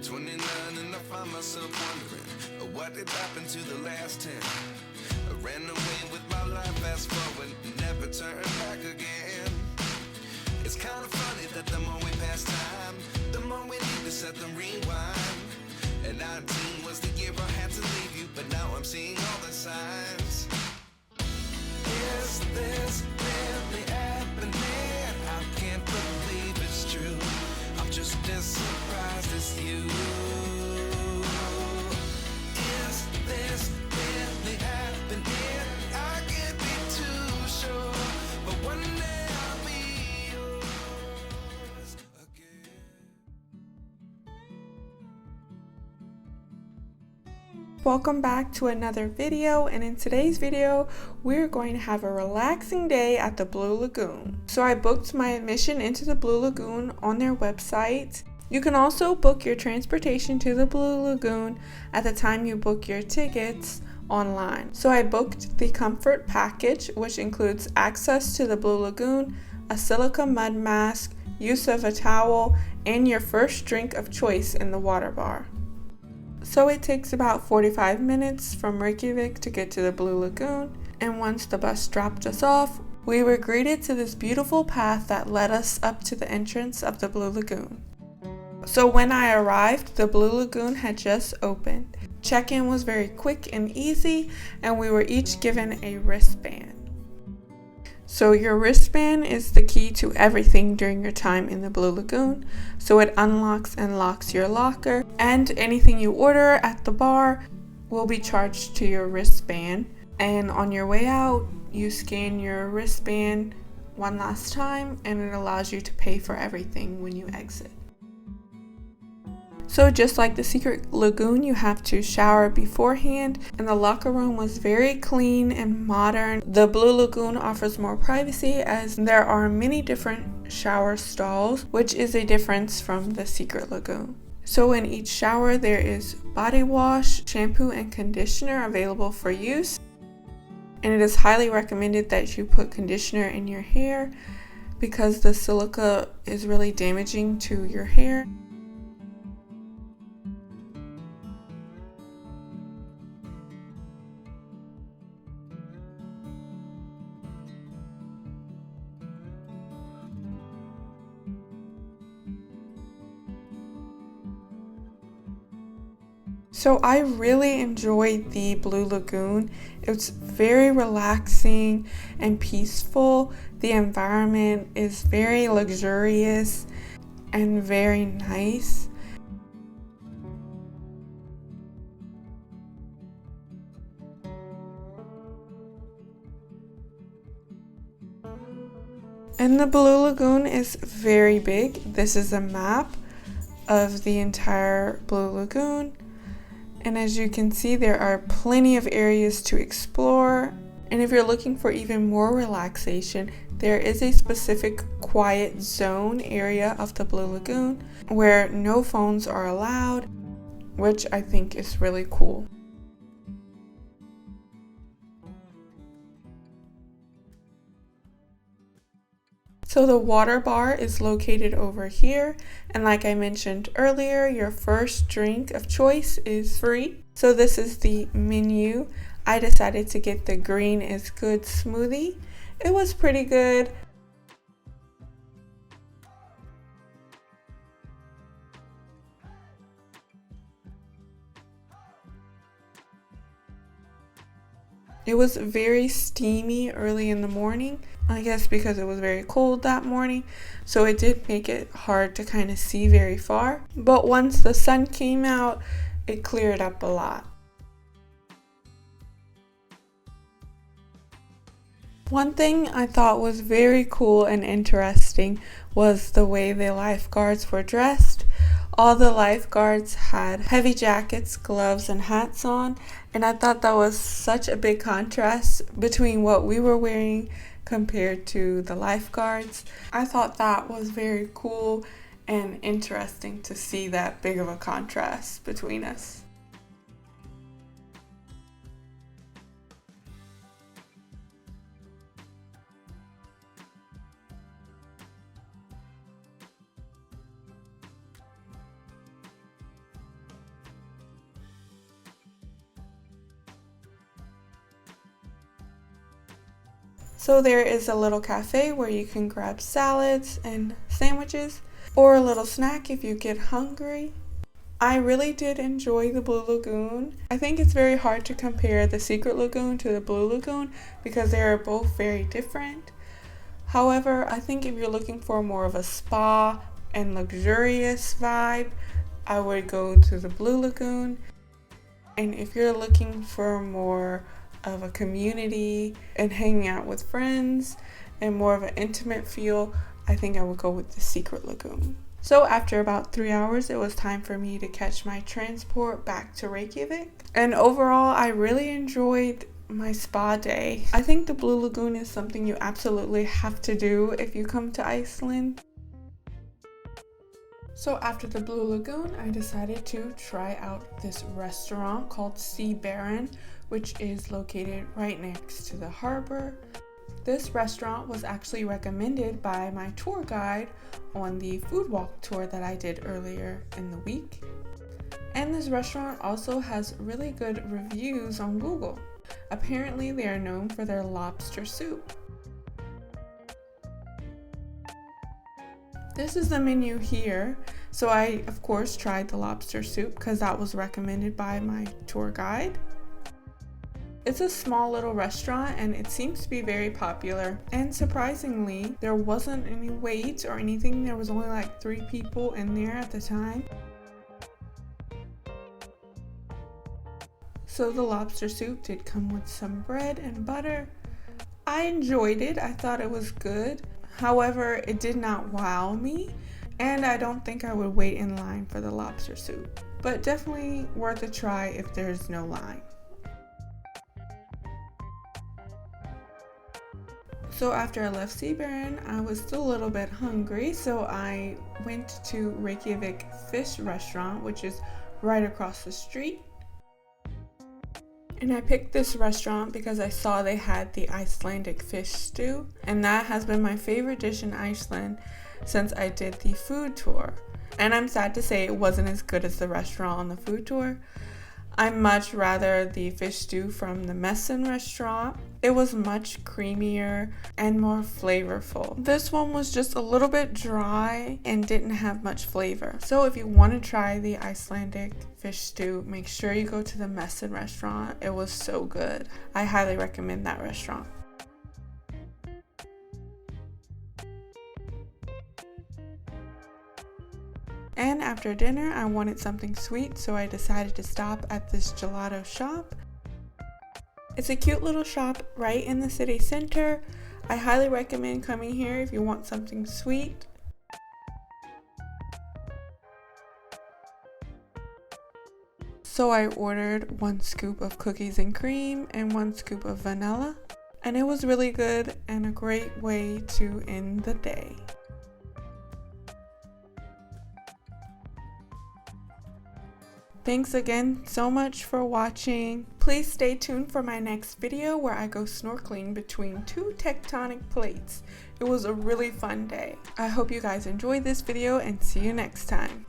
29 and I find myself wondering, what did happen to the last 10? I ran away with my life, fast forward, never turn back again. It's kind of funny that the more we pass time, the more we need to set them rewind. And 19 was the year I had to leave you, but now I'm seeing all the signs. Is this really happening? I can't believe it's true. I'm just as surprised as you. Is this really happening? I can't be too sure, but one day I'll be yours again. Welcome back to another video, and in today's video we're going to have a relaxing day at the Blue Lagoon. So I booked my admission into the Blue Lagoon on their website. You can also book your transportation to the Blue Lagoon at the time you book your tickets online. So I booked the comfort package, which includes access to the Blue Lagoon, a silica mud mask, use of a towel, and your first drink of choice in the water bar. So it takes about 45 minutes from Reykjavik to get to the Blue Lagoon, and once the bus dropped us off, we were greeted to this beautiful path that led us up to the entrance of the Blue Lagoon. So when I arrived, the Blue Lagoon had just opened. Check-in was very quick and easy, and we were each given a wristband. So your wristband is the key to everything during your time in the Blue Lagoon. So it unlocks and locks your locker, and anything you order at the bar will be charged to your wristband. And on your way out, you scan your wristband one last time, and it allows you to pay for everything when you exit. So just like the secret lagoon, you have to shower beforehand, and the locker room was very clean and modern. The Blue Lagoon offers more privacy as there are many different shower stalls, which is a difference from the secret lagoon. So in each shower there is body wash, shampoo, and conditioner available for use. And it is highly recommended that you put conditioner in your hair because the silica is really damaging to your hair. So I really enjoyed the Blue Lagoon. It's very relaxing and peaceful. The environment is very luxurious and very nice. And the Blue Lagoon is very big. This is a map of the entire Blue Lagoon. And as you can see, there are plenty of areas to explore. And if you're looking for even more relaxation, there is a specific quiet zone area of the Blue Lagoon where no phones are allowed, which I think is really cool. So the water bar is located over here, and like I mentioned earlier, your first drink of choice is free. So this is the menu. I decided to get the green is good smoothie. It was pretty good. It was very steamy early in the morning, I guess because it was very cold that morning, so it did make it hard to kind of see very far. But once the sun came out, it cleared up a lot. One thing I thought was very cool and interesting was the way the lifeguards were dressed. All the lifeguards had heavy jackets, gloves, and hats on, and I thought that was such a big contrast between what we were wearing compared to the lifeguards. I thought that was very cool and interesting to see that big of a contrast between us. So there is a little cafe where you can grab salads and sandwiches or a little snack if you get hungry. I really did enjoy the Blue Lagoon. I think it's very hard to compare the Secret Lagoon to the Blue Lagoon because they are both very different. However, I think if you're looking for more of a spa and luxurious vibe, I would go to the Blue Lagoon. And if you're looking for more of a community and hanging out with friends and more of an intimate feel, I think I would go with the Secret Lagoon. So after about 3 hours, it was time for me to catch my transport back to Reykjavik. And overall, I really enjoyed my spa day. I think the Blue Lagoon is something you absolutely have to do if you come to Iceland. So after the Blue Lagoon, I decided to try out this restaurant called Seabaron, which is located right next to the harbor. This restaurant was actually recommended by my tour guide on the food walk tour that I did earlier in the week. And this restaurant also has really good reviews on Google. Apparently they are known for their lobster soup. This is the menu here. So I, of course, tried the lobster soup because that was recommended by my tour guide. It's a small little restaurant and it seems to be very popular. And surprisingly, there wasn't any wait or anything. There was only like 3 people in there at the time. So the lobster soup did come with some bread and butter. I enjoyed it. I thought it was good. However, it did not wow me. And I don't think I would wait in line for the lobster soup. But definitely worth a try if there's no line. So after I left Seabaron, I was still a little bit hungry, so I went to Reykjavik Fish restaurant, which is right across the street. And I picked this restaurant because I saw they had the Icelandic fish stew, and that has been my favorite dish in Iceland since I did the food tour. And I'm sad to say it wasn't as good as the restaurant on the food tour. I much rather the fish stew from the Messin restaurant. It was much creamier and more flavorful. This one was just a little bit dry and didn't have much flavor. So if you want to try the Icelandic fish stew, make sure you go to the Messin restaurant. It was so good. I highly recommend that restaurant. And after dinner, I wanted something sweet, so I decided to stop at this gelato shop. It's a cute little shop right in the city center. I highly recommend coming here if you want something sweet. So I ordered 1 scoop of cookies and cream and 1 scoop of vanilla. And it was really good and a great way to end the day. Thanks again so much for watching. Please stay tuned for my next video where I go snorkeling between 2 tectonic plates. It was a really fun day. I hope you guys enjoyed this video and see you next time.